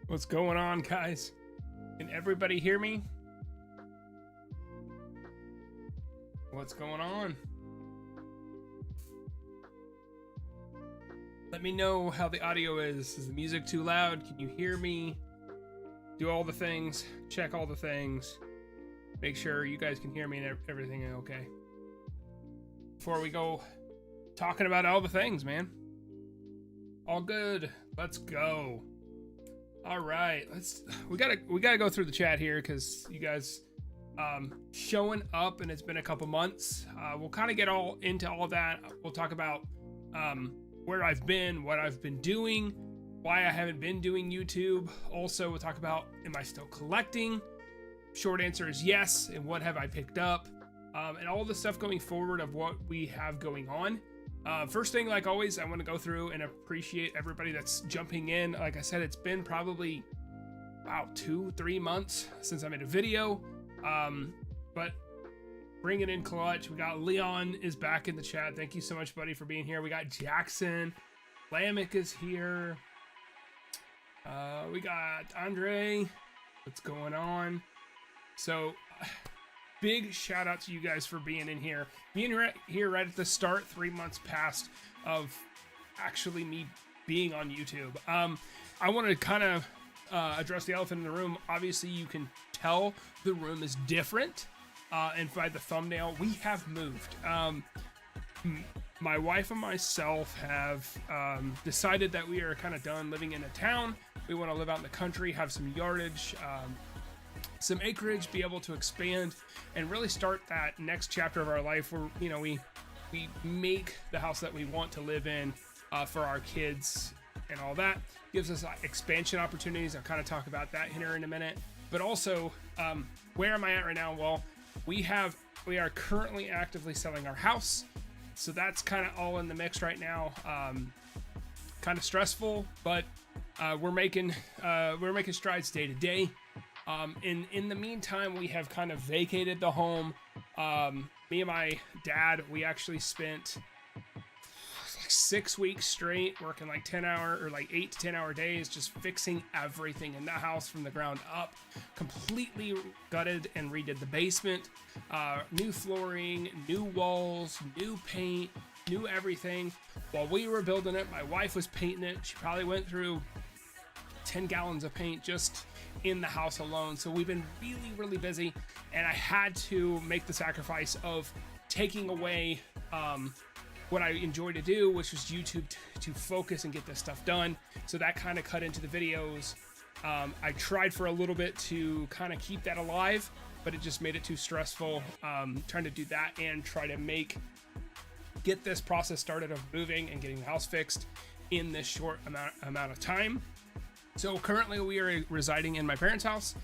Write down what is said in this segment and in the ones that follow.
What's going on, guys? Can everybody hear me? What's going on? Let me know how the audio is. Is the music too loud? Can you hear me? Do all the things. Check all the things. Make sure you guys can hear me and everything okay. Before we go talking about all the things, man. All good. Let's go. All right, we gotta go through the chat here because you guys showing up, and it's been a couple months. We'll kind of get all into all that. We'll talk about where I've been, what I've been doing, why I haven't been doing YouTube. Also, we'll talk about, am I still collecting? Short answer is yes. And what have I picked up? And all the stuff going forward of what we have going on. First thing, like always, I want to go through and appreciate everybody that's jumping in. Like I said, it's been probably about 2-3 months since I made a video. But bringing in clutch. We got Leon is back in the chat. Thank you so much, buddy, for being here. We got Jackson. Lamech is here. We got Andre. What's going on? So big shout out to you guys for being in here. Being here right at the start, 3 months past of actually me being on YouTube. I want to kind of address the elephant in the room. Obviously, you can tell the room is different. And by the thumbnail, we have moved. My wife and myself have decided that we are kind of done living in a town. We want to live out in the country, have some yardage, some acreage, be able to expand and really start that next chapter of our life where, you know, we make the house that we want to live in for our kids and all that. Gives us expansion opportunities. I'll kind of talk about that here in a minute. But also, where am I at right now? Well, we are currently actively selling our house. So that's kind of all in the mix right now. Kind of stressful, but we're making strides day to day. In the meantime, we have kind of vacated the home. Me and my dad, we actually spent like 6 weeks straight working like 8 to 10 hour days, just fixing everything in the house from the ground up. Completely gutted and redid the basement. New flooring, new walls, new paint, new everything. While we were building it, my wife was painting it. She probably went through 10 gallons of paint just in the house alone. So we've been really, really busy, and I had to make the sacrifice of taking away what I enjoy to do, which was YouTube, to focus and get this stuff done. So that kind of cut into the videos. I tried for a little bit to kind of keep that alive, but it just made it too stressful trying to do that and try to get this process started of moving and getting the house fixed in this short amount of time. So currently we are residing in my parents' house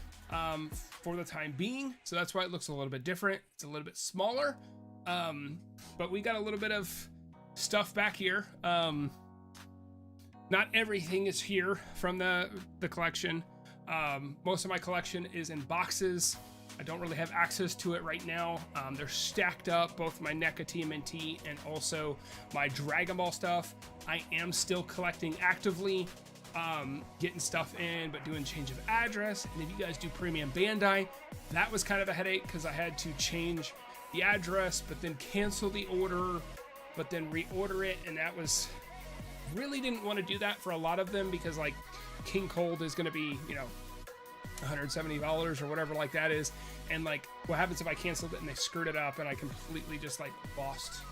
for the time being. So that's why it looks a little bit different. It's a little bit smaller, but we got a little bit of stuff back here. Not everything is here from the collection. Most of my collection is in boxes. I don't really have access to it right now. They're stacked up, both my NECA TMNT and also my Dragon Ball stuff. I am still collecting actively. Getting stuff in, but doing change of address. And if you guys do premium Bandai, that was kind of a headache because I had to change the address, but then cancel the order, but then reorder it. And that was, really didn't want to do that for a lot of them because like King Cold is going to be, you know, $170 or whatever like that is. And like, what happens if I canceled it and they screwed it up and I completely just like lost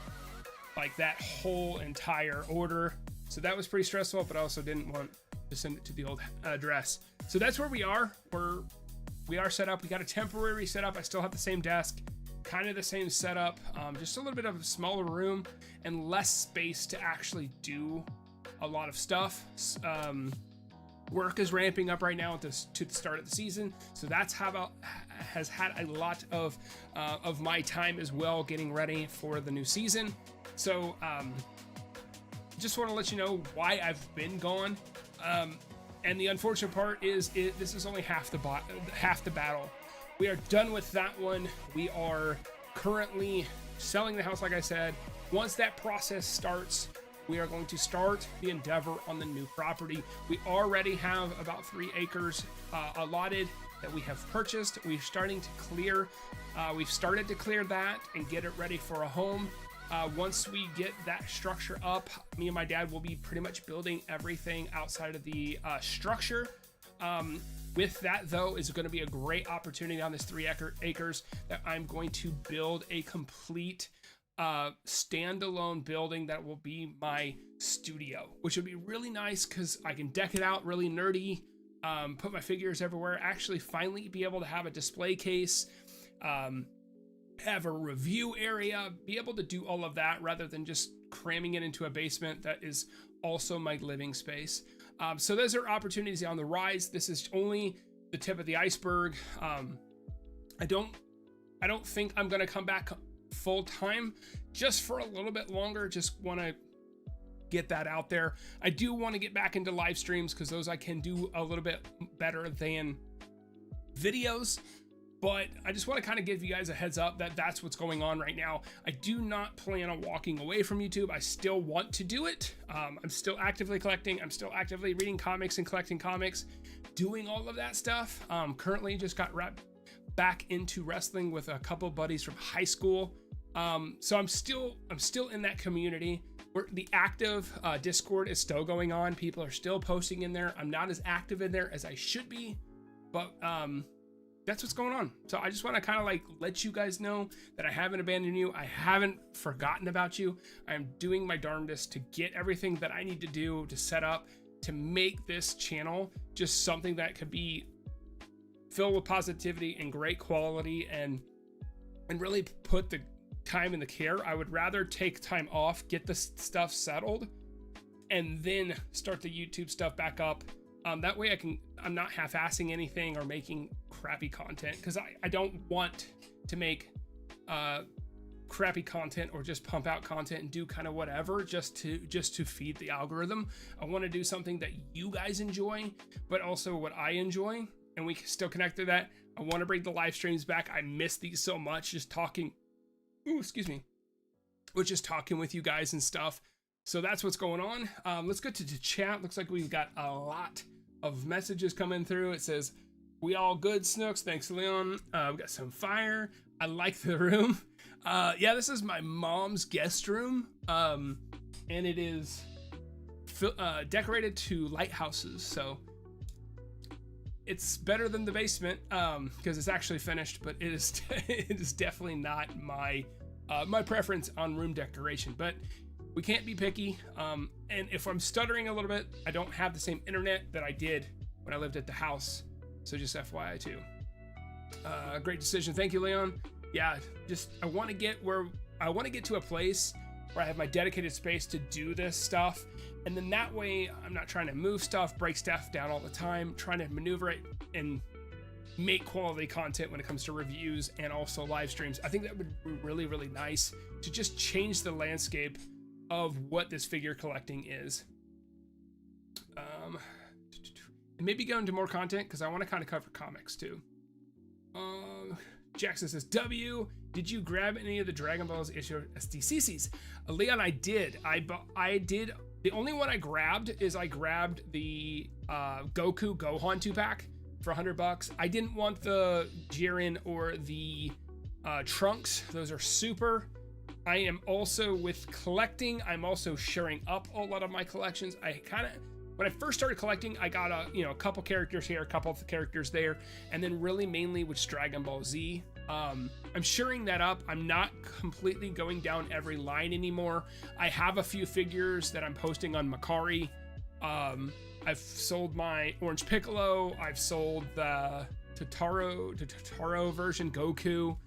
like that whole entire order. So that was pretty stressful, but I also didn't want to send it to the old address. So that's where we are. We are set up. We got a temporary setup. I still have the same desk, kind of the same setup, just a little bit of a smaller room and less space to actually do a lot of stuff. Work is ramping up right now to the start of the season, so that's has had a lot of my time as well getting ready for the new season. So just want to let you know why I've been gone. And the unfortunate part is this is only half the battle. We are done with that one. We are currently selling the house, like I said. Once that process starts, we are going to start the endeavor on the new property. We already have about 3 acres allotted that we have purchased. We're starting to clear. We've started to clear that and get it ready for a home. Once we get that structure up, me and my dad will be pretty much building everything outside of the structure. With that, though, is going to be a great opportunity on this 3 acres that I'm going to build a complete standalone building that will be my studio, which would be really nice because I can deck it out really nerdy, put my figures everywhere, actually finally be able to have a display case, have a review area, be able to do all of that rather than just cramming it into a basement that is also my living space. So those are opportunities on the rise. This is only the tip of the iceberg. I don't think I'm gonna come back full time just for a little bit longer. Just want to get that out there. I do want to get back into live streams because those I can do a little bit better than videos. But I just want to kind of give you guys a heads up that that's what's going on right now. I do not plan on walking away from YouTube. I still want to do it. I'm still actively collecting. I'm still actively reading comics and collecting comics, doing all of that stuff. Currently just got wrapped back into wrestling with a couple buddies from high school. So I'm still in that community. The active Discord is still going on. People are still posting in there. I'm not as active in there as I should be, but that's what's going on. So I just want to kind of like let you guys know that I haven't abandoned you. I haven't forgotten about you. I'm doing my darndest to get everything that I need to do to set up to make this channel just something that could be filled with positivity and great quality and really put the time and the care. I would rather take time off, get this stuff settled, and then start the YouTube stuff back up. That way I'm not half-assing anything or making crappy content, because I don't want to make crappy content or just pump out content and do kind of whatever just to feed the algorithm. I want to do something that you guys enjoy, but also what I enjoy, and we can still connect to that. I want to bring the live streams back. I miss these so much, just talking. Ooh, excuse me. We're just talking with you guys and stuff. So that's what's going on. Let's go to the chat. Looks like we've got a lot of messages coming through. It says, "We all good, Snooks. Thanks, Leon. We've got some fire. I like the room." Yeah, this is my mom's guest room. And it is decorated to lighthouses. So it's better than the basement because it's actually finished, but it is definitely not my preference on room decoration. But we can't be picky. And if I'm stuttering a little bit, I don't have the same internet that I did when I lived at the house. So just FYI too. Great decision. Thank you, Leon. Yeah, just I want to get to a place where I have my dedicated space to do this stuff. And then that way I'm not trying to move stuff, break stuff down all the time, trying to maneuver it and make quality content when it comes to reviews and also live streams. I think that would be really, really nice to just change the landscape of what this figure collecting is. And maybe go into more content because I want to kind of cover comics too. Jackson says, "W, did you grab any of the Dragon Balls issue SDCCs?" Leon, I did. I did. The only one I grabbed is I grabbed the Goku Gohan 2-pack for $100. I didn't want the Jiren or the Trunks. Those are super. I am also with collecting. I'm also sharing up a lot of my collections. When I first started collecting, I got a couple characters here, a couple of characters there, and then really mainly with Dragon Ball Z. I'm sharing that up. I'm not completely going down every line anymore. I have a few figures that I'm posting on Macari. I've sold my Orange Piccolo. I've sold the Totaro version Goku.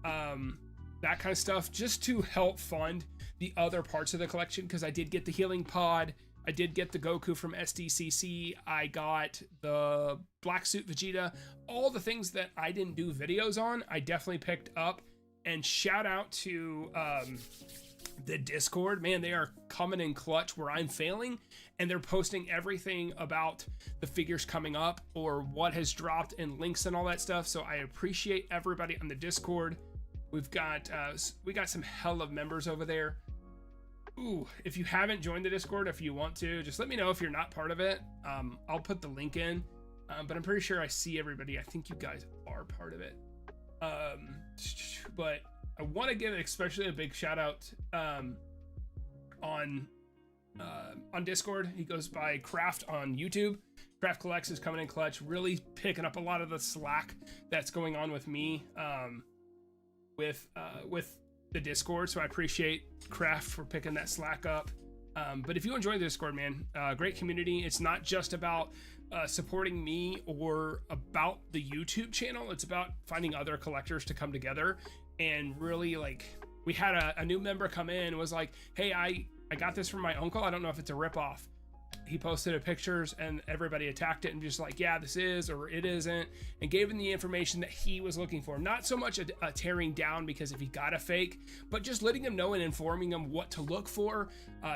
That kind of stuff, just to help fund the other parts of the collection, because I did get the healing pod. I did get the Goku from SDCC. I got the Black Suit Vegeta. All the things that I didn't do videos on, I definitely picked up. And shout out to the Discord. Man, they are coming in clutch where I'm failing. And they're posting everything about the figures coming up or what has dropped and links and all that stuff. So I appreciate everybody on the Discord. We got some hell of members over there. Ooh, if you haven't joined the Discord, if you want to, just let me know if you're not part of it. I'll put the link in, but I'm pretty sure I see everybody. I think you guys are part of it. But I want to give especially a big shout out on Discord. He goes by Craft on YouTube. Craft Collects is coming in clutch, really picking up a lot of the slack that's going on with me with the Discord. So I appreciate Craft for picking that slack up. But if you enjoy the Discord, man, great community. It's not just about supporting me or about the YouTube channel. It's about finding other collectors to come together and really, like, we had a new member come in and was like, hey, I got this from my uncle. I don't know if it's a ripoff. He posted pictures and everybody attacked it and just like, yeah, this is, or it isn't, and gave him the information that he was looking for. Not so much a tearing down because if he got a fake, but just letting him know and informing him what to look for.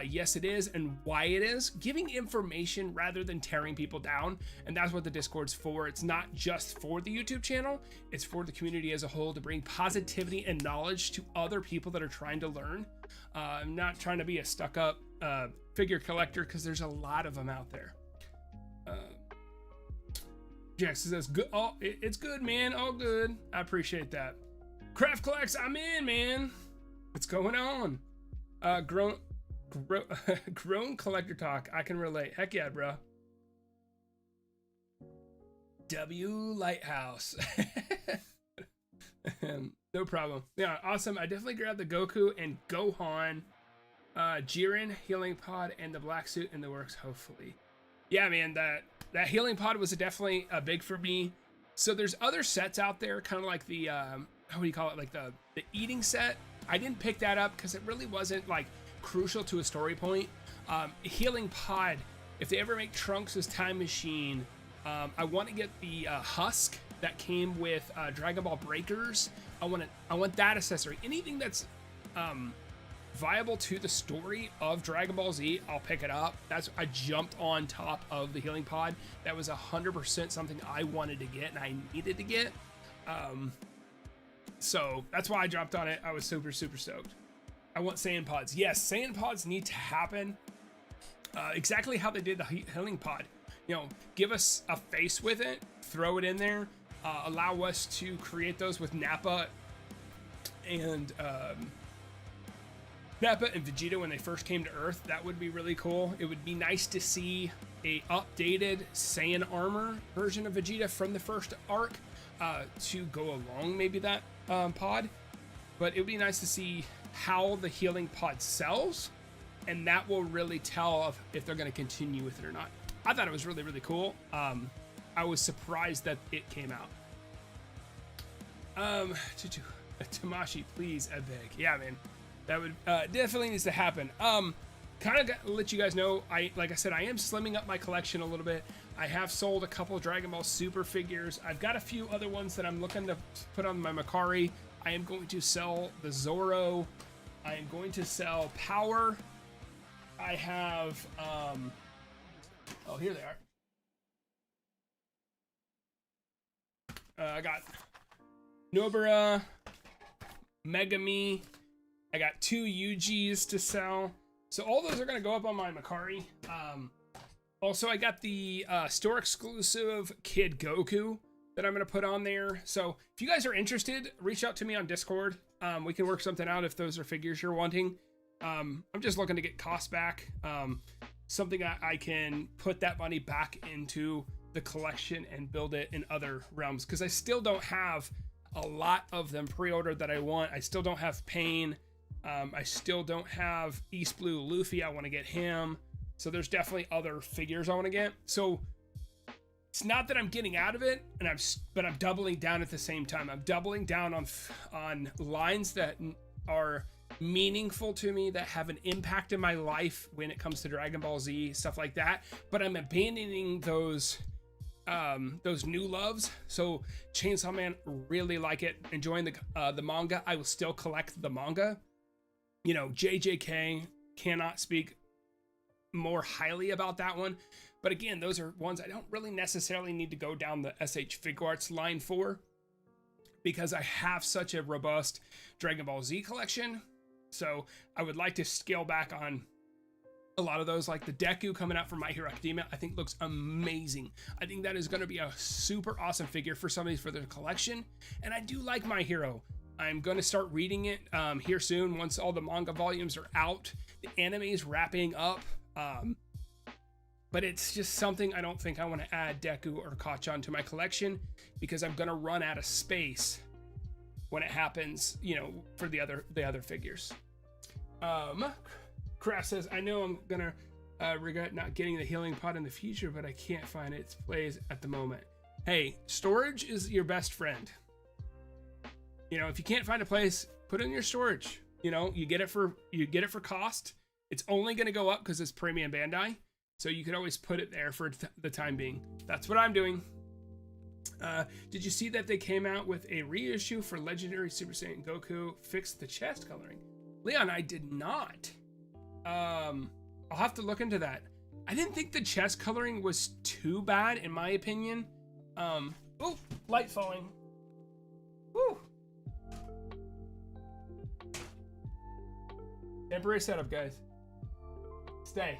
Yes, it is, and why it is. Giving information rather than tearing people down. And that's what the Discord's for. It's not just for the YouTube channel. It's for the community as a whole to bring positivity and knowledge to other people that are trying to learn. I'm not trying to be a stuck-up figure collector because there's a lot of them out there. Jackson says, "Good, oh, it's good, man. All good. I appreciate that." Craft Collects, I'm in, man. What's going on? Grown collector talk. I can relate. Heck yeah, bro. W Lighthouse. No problem. Yeah, awesome. I definitely grabbed the Goku and Gohan, Jiren healing pod, and the black suit in the works. Hopefully, yeah, man. That healing pod was definitely a big for me. So there's other sets out there, kind of like the how do you call it, like the eating set. I didn't pick that up because it really wasn't like crucial to a story point. Healing pod. If they ever make Trunks' time machine, I want to get the husk that came with Dragon Ball Breakers. I want that accessory. Anything that's viable to the story of Dragon Ball Z, I'll pick it up. I jumped on top of the healing pod. That was 100% something I wanted to get and I needed to get. So that's why I dropped on it. I was super, super stoked. I want Saiyan pods. Yes, Saiyan pods need to happen. Exactly how they did the healing pod. You know, give us a face with it, throw it in there, allow us to create those with Nappa and Vegeta when they first came to Earth. That would be really cool. It would be nice to see a updated Saiyan armor version of Vegeta from the first arc to go along maybe that pod. But it would be nice to see how the healing pod sells, and that will really tell if they're going to continue with it or not. I thought it was really, really cool. I was surprised that it came out. Tamashi, please, I beg. Yeah, man. That would definitely needs to happen. Kind of let you guys know, like I said, I am slimming up my collection a little bit. I have sold a couple of Dragon Ball Super figures. I've got a few other ones that I'm looking to put on my Makari. I am going to sell the Zoro. I am going to sell Power. I have, oh, here they are. I got Nobara, Megami. I got 2 UGs to sell. So all those are going to go up on my Makari. Also, I got the store exclusive Kid Goku that I'm going to put on there. So if you guys are interested, reach out to me on Discord. We can work something out if those are figures you're wanting. I'm just looking to get costs back. Something I can put that money back into the collection and build it in other realms. Because I still don't have a lot of them pre-ordered that I want. I still don't have Pain. I still don't have East Blue Luffy. I want to get him. So there's definitely other figures I want to get. So it's not that I'm getting out of it, but I'm doubling down at the same time. I'm doubling down on lines that are meaningful to me, that have an impact in my life when it comes to Dragon Ball Z, stuff like that. But I'm abandoning those new loves. So Chainsaw Man, really like it. Enjoying the manga. I will still collect the manga. You know, JJK, cannot speak more highly about that one. But again, those are ones I don't really necessarily need to go down the SH Figuarts line for, because I have such a robust Dragon Ball Z collection. So I would like to scale back on a lot of those, like the Deku coming out from My Hero Academia. I think looks amazing. I think that is going to be a super awesome figure for somebody for their collection. And I do like My Hero. I'm going to start reading it here soon once all the manga volumes are out. The anime is wrapping up. But it's just something I don't think I want to add Deku or Kachan to my collection, because I'm going to run out of space when it happens, you know, for the other figures. Craft says, I know I'm gonna regret not getting the healing pod in the future, but I can't find its place at the moment. Hey, storage is your best friend. You know, if you can't find a place, put it in your storage. You know, you get it for cost. It's only gonna go up because it's premium Bandai, so you can always put it there for the time being. That's what I'm doing. Did you see that they came out with a reissue for Legendary Super Saiyan Goku? Fixed the chest coloring. Leon, I did not. I'll have to look into that. I didn't think the chest coloring was too bad, in my opinion. Oh, light falling. Woo. Temporary setup, guys. Stay.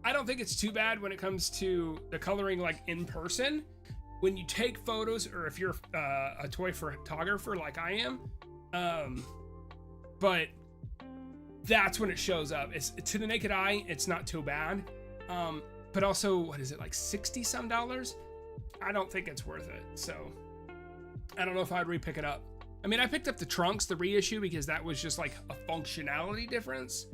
I don't think it's too bad when it comes to the coloring, like in person. When you take photos, or if you're a toy photographer like I am, but that's when it shows up. It's to the naked eye, it's not too bad. But also, what is it, like $60 some? I don't think it's worth it. So I don't know if I'd re-pick it up. I mean, I picked up the trunks, the reissue, because that was just like a functionality difference.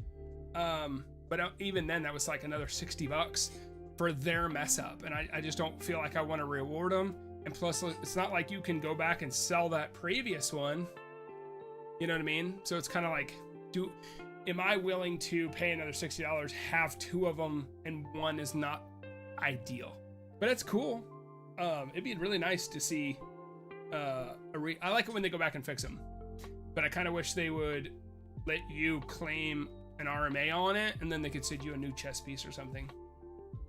But even then, that was like another $60 for their mess up. And I just don't feel like I want to reward them. And plus, it's not like you can go back and sell that previous one. You know what I mean? So it's kind of like, am I willing to pay another $60, have two of them, and one is not ideal? But it's cool. It'd be really nice to see I like it when they go back and fix them, but I kind of wish they would let you claim an RMA on it, and then they could send you a new chess piece or something.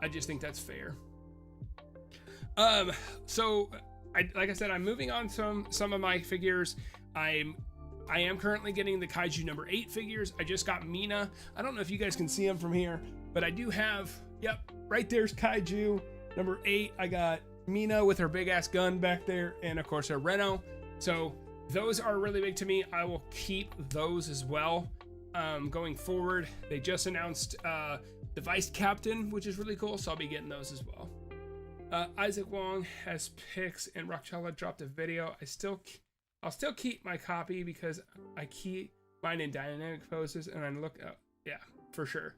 I just think that's fair. So like I said, I'm moving on some of my figures. I am currently getting the Kaiju number 8 figures. I just got Mina. I don't know if you guys can see them from here, but I do have, yep, right there's Kaiju number 8. I got Mina with her big ass gun back there, and of course her Reno. So those are really big to me. I will keep those as well going forward. They just announced the Vice Captain, which is really cool, so I'll be getting those as well. Isaac Wong has pics, and Rockchala dropped a video. I'll still keep my copy because I keep mine in dynamic poses, and I look up. Yeah, for sure.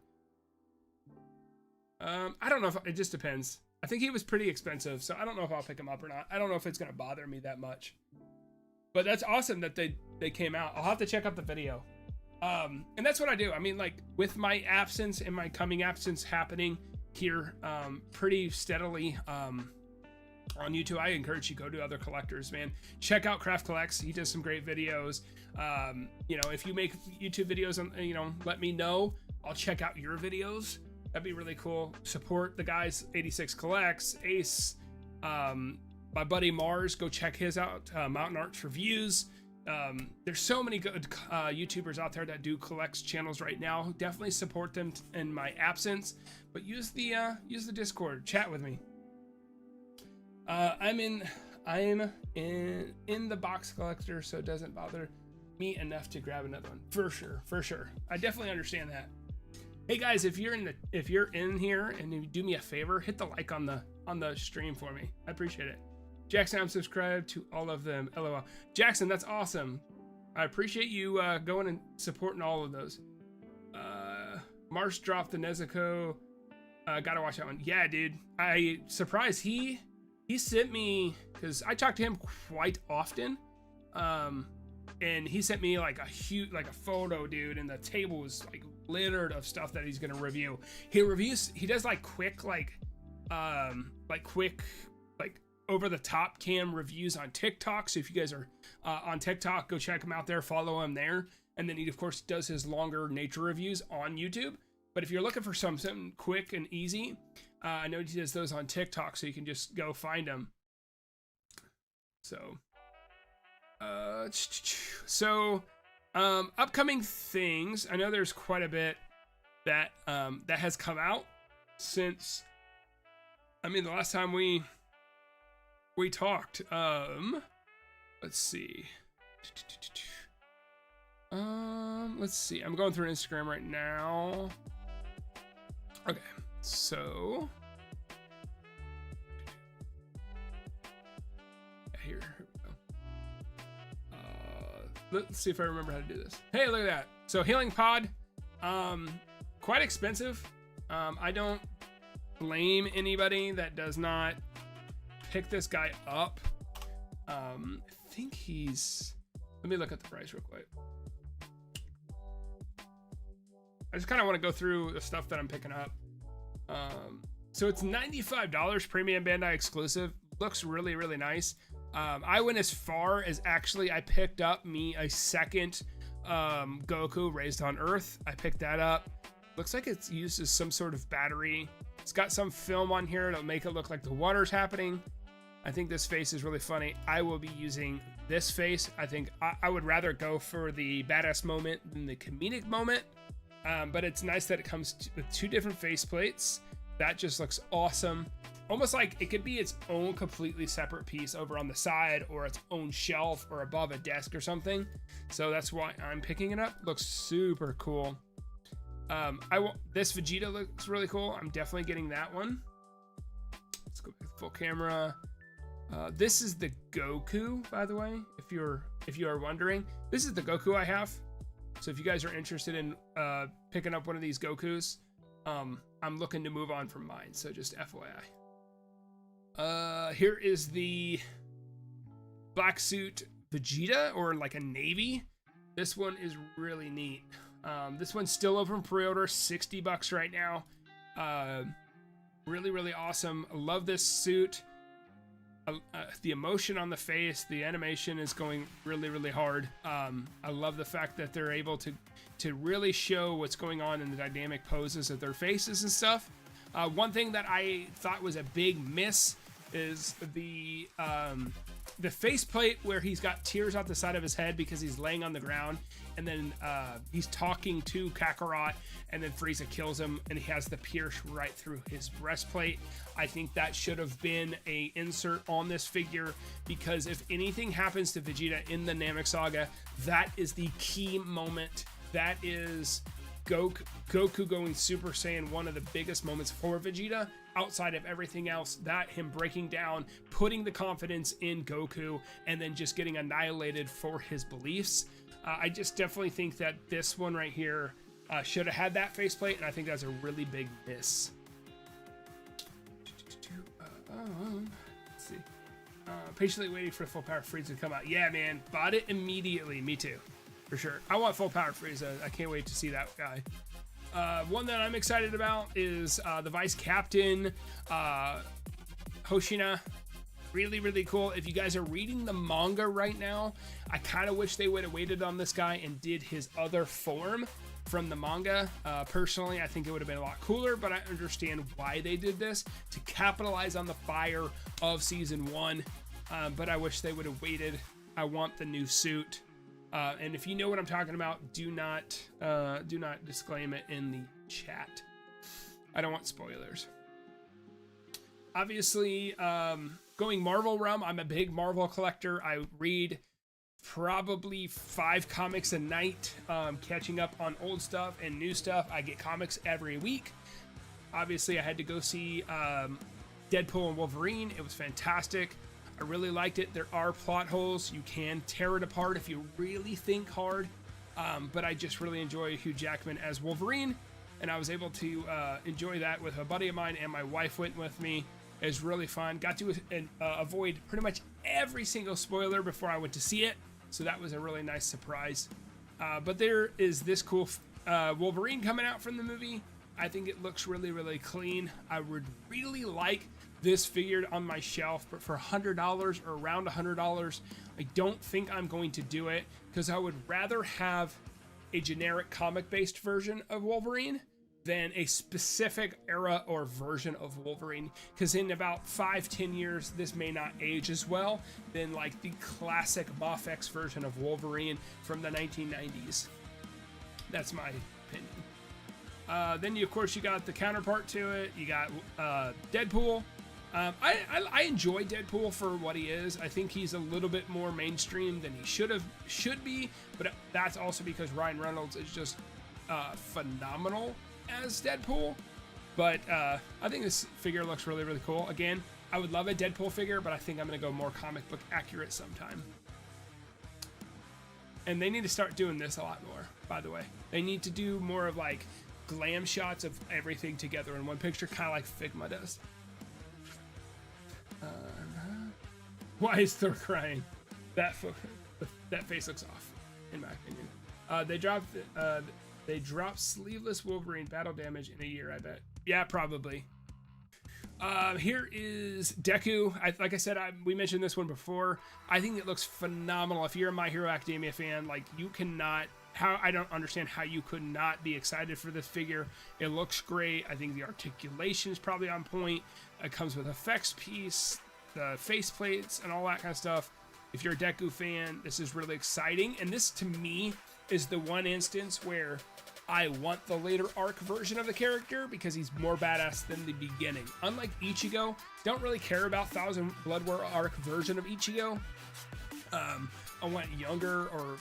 I don't know if it just depends. I think he was pretty expensive, so I don't know if I'll pick him up or not. I don't know if it's gonna bother me that much. But that's awesome that they came out. I'll have to check out the video. And that's what I do. I mean, like, with my absence and my coming absence happening here pretty steadily on YouTube, I encourage you to go to other collectors, man. Check out Craft Collects. He does some great videos. You know, if you make YouTube videos, you know, let me know. I'll check out your videos. That'd be really cool. Support the guys, 86 Collects, Ace, my buddy Mars. Go check his out, Mountain Arts Reviews. There's so many good YouTubers out there that do collects channels right now. Definitely support them in my absence, but use the Discord, chat with me. I'm in the box collector, so it doesn't bother me enough to grab another one. For sure. I definitely understand that. Hey guys, if you're in here and you do me a favor, hit the like on the stream for me. I appreciate it. Jackson, I'm subscribed to all of them. LOL. Jackson, that's awesome. I appreciate you going and supporting all of those. Marsh dropped the Nezuko. Gotta watch that one. Yeah, dude. I surprised he sent me, because I talk to him quite often. And he sent me like a photo, dude, and the table was like littered of stuff that he's gonna review. He does like quick over the top cam reviews on TikTok. So if you guys are on TikTok, go check him out there, follow him there. And then he of course does his longer nature reviews on YouTube. But if you're looking for something quick and easy, I know he does those on TikTok, so you can just go find him. So So, upcoming things. I know there's quite a bit that that has come out since. I mean, the last time we talked. Let's see. Let's see. I'm going through Instagram right now. Okay, so here we go. Let's see if I remember how to do this. Hey, look at that. So healing pod, quite expensive. I don't blame anybody that does not pick this guy up. I think he's. Let me look at the price real quick. I just kind of want to go through the stuff that I'm picking up. So it's $95 premium Bandai exclusive. Looks really, really nice. I went as far as actually I picked up me a second Goku Raised on Earth. I picked that up. Looks like it's used as some sort of battery. It's got some film on here to make it look like the water's happening. I think this face is really funny. I will be using this face. I think I would rather go for the badass moment than the comedic moment. But it's nice that it comes with two different face plates. That just looks awesome. Almost like it could be its own completely separate piece over on the side or its own shelf or above a desk or something. So that's why I'm picking it up. Looks super cool. This Vegeta looks really cool. I'm definitely getting that one. Let's go back to full camera. This is the Goku, by the way, if you are wondering. This is the Goku I have. So if you guys are interested in picking up one of these Gokus, I'm looking to move on from mine. So just FYI. Here is the black suit Vegeta, or like a navy. This one is really neat. This one's still open pre-order, $60 right now. Really, really awesome. I love this suit. The emotion on the face, the animation is going really, really hard. I love the fact that they're able to really show what's going on in the dynamic poses of their faces and stuff. One thing that I thought was a big miss is the faceplate where he's got tears out the side of his head because he's laying on the ground, and then he's talking to Kakarot, and then Frieza kills him, and he has the pierce right through his breastplate. I think that should have been a insert on this figure, because if anything happens to Vegeta in the Namek Saga, that is the key moment. That is Goku going Super Saiyan, one of the biggest moments for Vegeta outside of everything else. That him breaking down, putting the confidence in Goku, and then just getting annihilated for his beliefs. I just definitely think that this one right here should have had that faceplate, and I think that's a really big miss. Let's see. Patiently waiting for full power Frieza to come out. Yeah, man, bought it immediately. Me too, for sure. I want full power Frieza. I can't wait to see that guy. One that I'm excited about is the Vice Captain Hoshina. Really, really cool. If you guys are reading the manga right now, I kind of wish they would have waited on this guy and did his other form from the manga. Personally, I think it would have been a lot cooler, but I understand why they did this, to capitalize on the fire of season 1. But I wish they would have waited. I want the new suit. And if you know what I'm talking about, do not disclaim it in the chat. I don't want spoilers. Obviously, going Marvel realm, I'm a big Marvel collector. I read probably 5 comics a night, catching up on old stuff and new stuff. I get comics every week. Obviously, I had to go see Deadpool and Wolverine. It was fantastic. I really liked it. There are plot holes. You can tear it apart if you really think hard. But I just really enjoy Hugh Jackman as Wolverine, and I was able to enjoy that with a buddy of mine, and my wife went with me. It was really fun. Got to avoid pretty much every single spoiler before I went to see it, so that was a really nice surprise. But there is this cool Wolverine coming out from the movie. I think it looks really, really clean. I would really like this figured on my shelf, but for $100 or around $100, I don't think I'm going to do it, because I would rather have a generic comic-based version of Wolverine than a specific era or version of Wolverine, because in about 5-10 years this may not age as well than like the classic Mafex version of Wolverine from the 1990s. That's my opinion. Then of course you got the counterpart to it. You got Deadpool. I enjoy Deadpool for what he is. I think he's a little bit more mainstream than he should be, but that's also because Ryan Reynolds is just phenomenal as Deadpool. But I think this figure looks really, really cool. Again, I would love a Deadpool figure, but I think I'm going to go more comic book accurate sometime. And they need to start doing this a lot more, by the way. They need to do more of like glam shots of everything together in one picture, kind of like Figma does. Why is Thor crying? That face looks off, in my opinion. They dropped sleeveless Wolverine battle damage in a year, I bet. Yeah, probably. Here is Deku. Like I said, we mentioned this one before. I think it looks phenomenal. If you're a My Hero Academia fan, like you cannot. I don't understand how you could not be excited for this figure. It looks great. I think the articulation is probably on point. It comes with effects piece, the face plates, and all that kind of stuff. If you're a Deku fan, this is really exciting. And this, to me, is the one instance where I want the later arc version of the character because he's more badass than the beginning. Unlike Ichigo, don't really care about Thousand Blood War arc version of Ichigo. I want younger or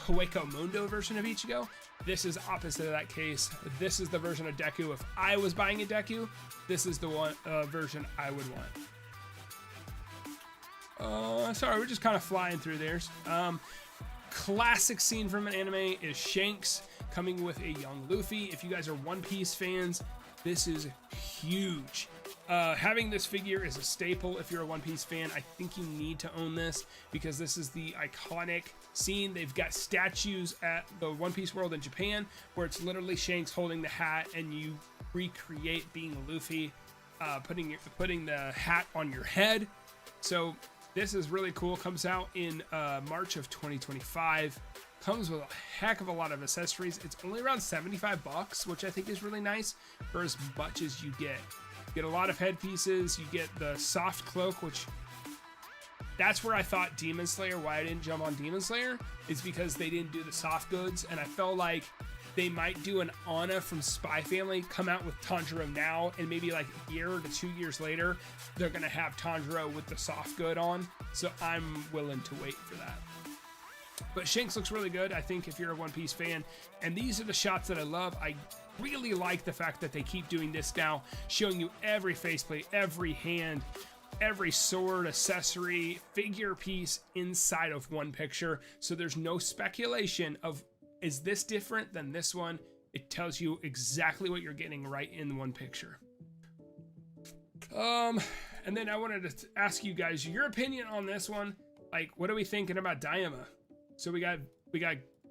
Hueco Mundo version of Ichigo. This is opposite of that case. This is the version of Deku. If I was buying a Deku, this is the one version I would want. Sorry, we're just kind of flying through theirs. Classic scene from an anime is Shanks coming with a young Luffy. If you guys are One Piece fans, this is huge. Having this figure is a staple. If you're a One Piece fan, I think you need to own this because this is the iconic scene. They've got statues at the One Piece world in Japan where it's literally Shanks holding the hat and you recreate being Luffy, putting the hat on your head. So this is really cool. Comes out in March of 2025. Comes with a heck of a lot of accessories. It's only around $75, which I think is really nice for as much as you get. You get a lot of headpieces. You get the soft cloak, which that's where I thought Demon Slayer, why I didn't jump on Demon Slayer, is because they didn't do the soft goods. And I felt like they might do an Anna from Spy Family, come out with Tanjiro now, and maybe like a year to 2 years later, they're going to have Tanjiro with the soft good on. So I'm willing to wait for that. But Shanks looks really good, I think, if you're a One Piece fan. And these are the shots that I love. I really like the fact that they keep doing this now, showing you every faceplate, every hand, every sword, accessory, figure piece inside of one picture. So there's no speculation of, is this different than this one? It tells you exactly what you're getting right in one picture. And then I wanted to ask you guys your opinion on this one. Like, what are we thinking about Daima? So we got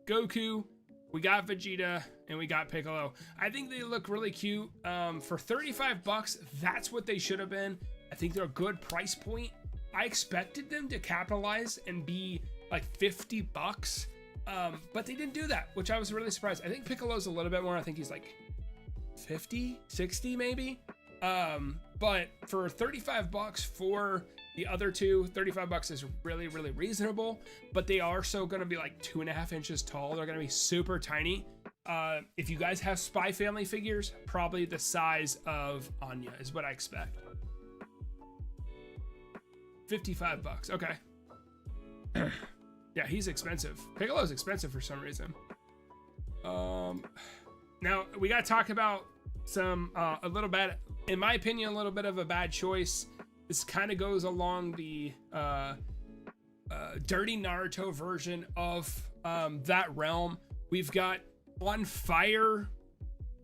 Goku, we got Vegeta, and we got Piccolo. I think they look really cute. For $35, that's what they should have been. I think they're a good price point. I expected them to capitalize and be like $50, but they didn't do that, which I was really surprised. I think Piccolo's a little bit more. I think he's like 50, 60 maybe. But for $35 for the other two, $35 is really, really reasonable, but they are so going to be like 2.5 inches tall. They're going to be super tiny. If you guys have Spy Family figures, probably the size of Anya is what I expect. $55, okay. Yeah, he's expensive. Piccolo's expensive for some reason. Now we got to talk about some, a little bit, in my opinion, a little bit of a bad choice. This kind of goes along the Dirty Naruto version of that realm. We've got On Fire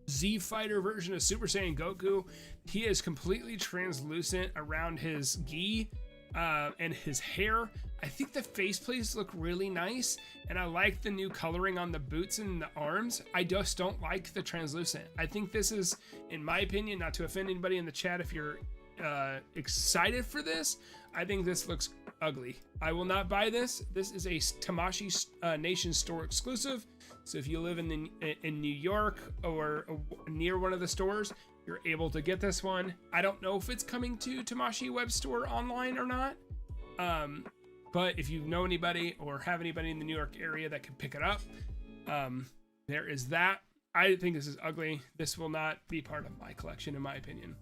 Z Fighter version of Super Saiyan Goku. He is completely translucent around his gi and his hair. I think the faceplates look really nice, and I like the new coloring on the boots and the arms. I just don't like the translucent. I think this is, in my opinion, not to offend anybody in the chat if you're excited for this, I think this looks ugly. I will not buy this. This is a Tamashii Nation store exclusive, So if you live in New York or near one of the stores, you're able to get this one. I don't know if it's coming to Tamashii Web Store online or not. But if you know anybody or have anybody in the New York area that can pick it up, there is that. I think this is ugly. This will not be part of my collection, in my opinion.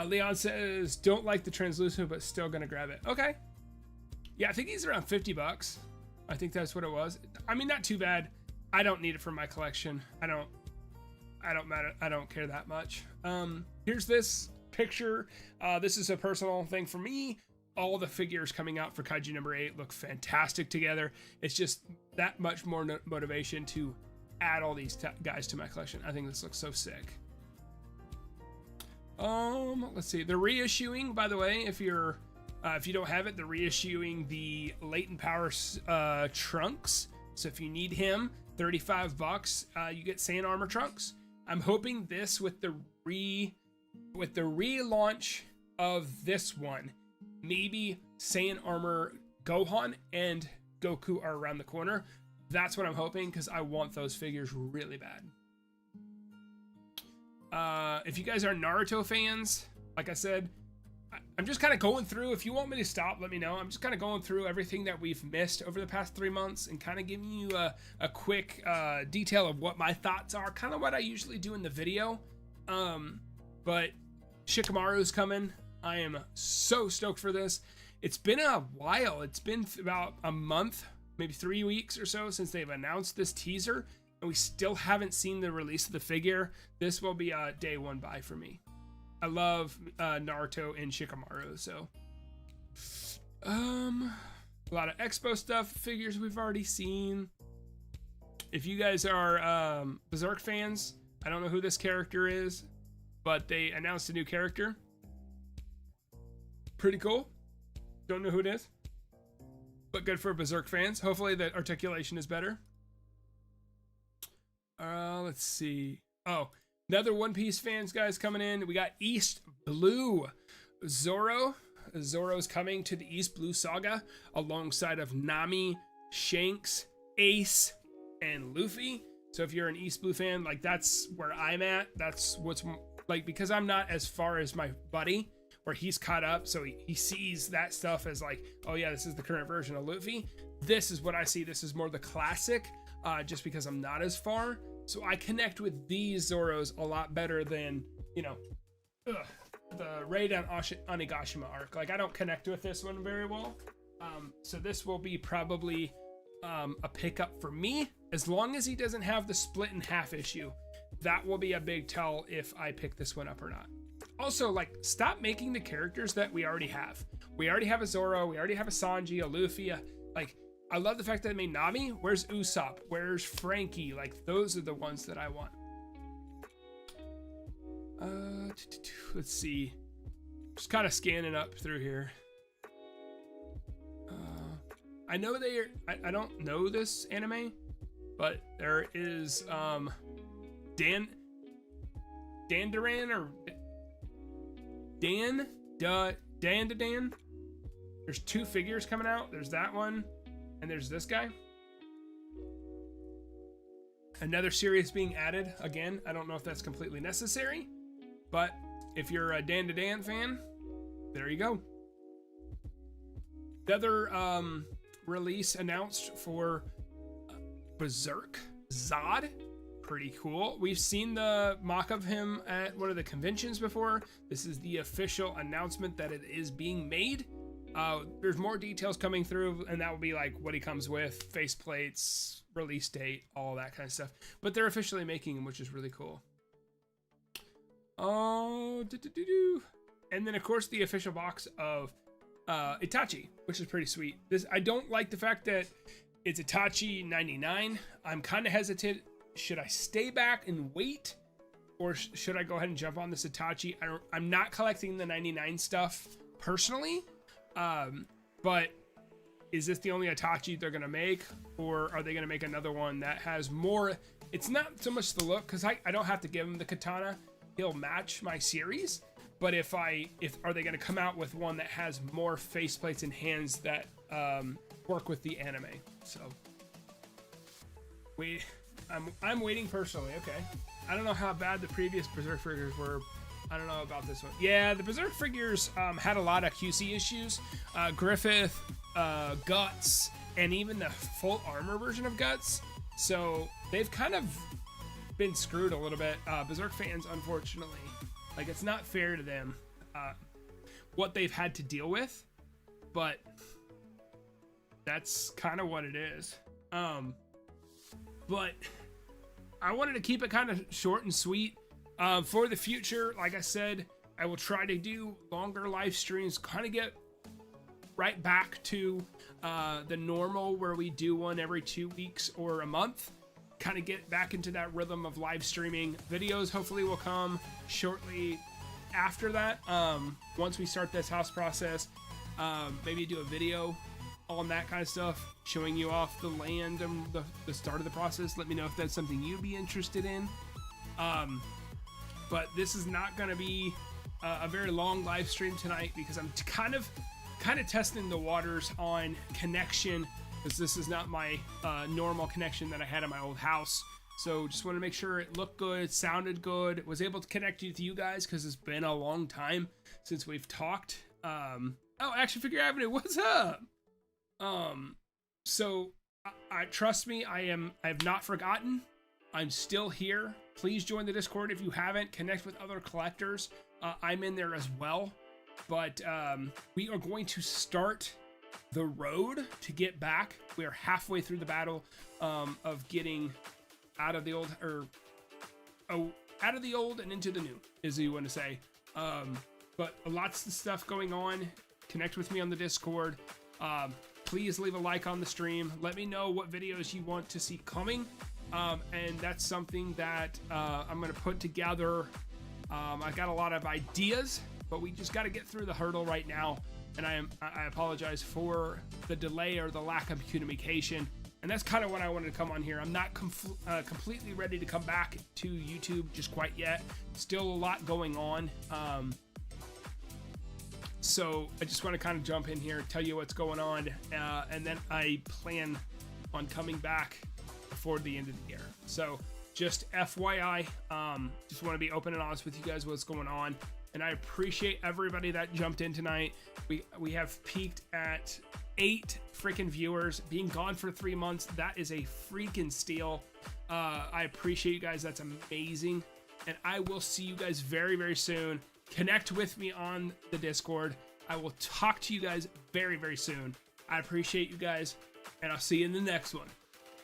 Leon says, don't like the translucent, but still gonna grab it. Okay. Yeah, I think he's around 50 bucks. I think that's what it was. I mean, not too bad. I don't need it for my collection. I don't care that much. Here's this picture. This is a personal thing for me. All the figures coming out for Kaiju number 8 look fantastic together. It's just that much more motivation to add all these guys to my collection. I think this looks so sick. Let's see. They're reissuing, by the way, if you don't have it, they're reissuing the Latent Power Trunks. So if you need him, 35 bucks, you get Saiyan Armor Trunks. I'm hoping this with the relaunch of this one, maybe Saiyan Armor Gohan and Goku are around the corner. That's what I'm hoping, because I want those figures really bad. If you guys are Naruto fans, like I said, I'm just kind of going through. If you want me to stop, let me know. I'm just kind of going through everything that we've missed over the past 3 months and kind of giving you a quick detail of what my thoughts are. Kind of what I usually do in the video. But Shikamaru's coming. I am so stoked for this. It's been a while. It's been about a month, maybe 3 weeks or so since they've announced this teaser, and we still haven't seen the release of the figure. This will be a day one buy for me. I love Naruto and Shikamaru, so a lot of Expo stuff, figures we've already seen. If you guys are Berserk fans, I don't know who this character is, but they announced a new character. Pretty cool. Don't know who it is, but good for Berserk fans. Hopefully the articulation is better. Let's see. Oh, another One Piece fans, guys, coming in. We got East Blue Zoro. Zoro's coming to the East Blue Saga alongside of Nami, Shanks, Ace, and Luffy. So if you're an East Blue fan, like, that's where I'm at. That's what's like, because I'm not as far as my buddy where he's caught up, so he sees that stuff as like, oh yeah, this is the current version of Luffy. This is what I see. This is more the classic, just because I'm not as far. So I connect with these Zoros a lot better than, you know, the Raiden Onigashima arc. Like, I don't connect with this one very well. So this will be probably a pickup for me, as long as he doesn't have the split in half issue. That will be a big tell if I pick this one up or not. Also, like, stop making the characters that we already have. We already have a Zoro, we already have a Sanji, a Luffy, like, I love the fact that they made Nami. Where's Usopp? Where's Frankie? Like, those are the ones that I want. Let's see. Just kind of scanning up through here. I know I don't know this anime, but there is Dan Duran. There's 2 figures coming out. There's that one, and there's this guy. Another series being added. Again, I don't know if that's completely necessary, but if you're a Dan fan, there you go. The other release announced for Berserk Zod. Pretty cool. We've seen the mock of him at one of the conventions before. This is the official announcement that it is being made. There's more details coming through, and that will be like what he comes with, faceplates, release date, all that kind of stuff. But they're officially making him, which is really cool. And then of course the official box of Itachi, which is pretty sweet. I don't like the fact that it's Itachi 99. I'm kind of hesitant. Should I stay back and wait, or should I go ahead and jump on this Itachi? I'm not collecting the 99 stuff personally, but is this the only Itachi they're gonna make, or are they gonna make another one that has more? It's not so much the look, because I don't have to give him the katana. He'll match my series. But are they gonna come out with one that has more faceplates and hands that work with the anime? So Wait, I'm waiting personally. Okay. I don't know how bad the previous Berserk figures were. I don't know about this one. Yeah, the Berserk figures had a lot of QC issues. Griffith, Guts, and even the full armor version of Guts. So they've kind of been screwed a little bit. Berserk fans, unfortunately, like, it's not fair to them what they've had to deal with, but that's kind of what it is. But I wanted to keep it kind of short and sweet. For the future, like I said, I will try to do longer live streams, kind of get right back to the normal where we do one every 2 weeks or a month. Kind of get back into that rhythm of live streaming. Videos hopefully will come shortly after that. Once we start this house process, maybe do a video on that kind of stuff, showing you off the land and the start of the process. Let me know if that's something you'd be interested in. But this is not going to be a very long live stream tonight because I'm kind of testing the waters on connection, because this is not my normal connection that I had in my old house. So just want to make sure it looked good, sounded good, was able to connect with you guys because it's been a long time since we've talked. Oh, Action Figure Avenue, what's up? So I trust me, I have not forgotten. I'm still here. Please join the Discord if you haven't. Connect with other collectors. I'm in there as well. But we are going to start the road to get back. We are halfway through the battle of getting out of the old, out of the old and into the new, as you want to say. But lots of stuff going on. Connect with me on the Discord. Please leave a like on the stream. Let me know what videos you want to see coming. And that's something that I'm going to put together. I've got a lot of ideas, but we just got to get through the hurdle right now. And I apologize for the delay or the lack of communication. And that's kind of what I wanted to come on here. I'm not completely ready to come back to YouTube just quite yet. Still a lot going on. So I just want to kind of jump in here, tell you what's going on. And then I plan on coming back before the end of the year. So just FYI, just want to be open and honest with you guys what's going on. And I appreciate everybody that jumped in tonight. We have peaked at 8 freaking viewers. Being gone for 3 months, that is a freaking steal. I appreciate you guys. That's amazing. And I will see you guys very, very soon. Connect with me on the Discord. I will talk to you guys very, very soon. I appreciate you guys, and I'll see you in the next one.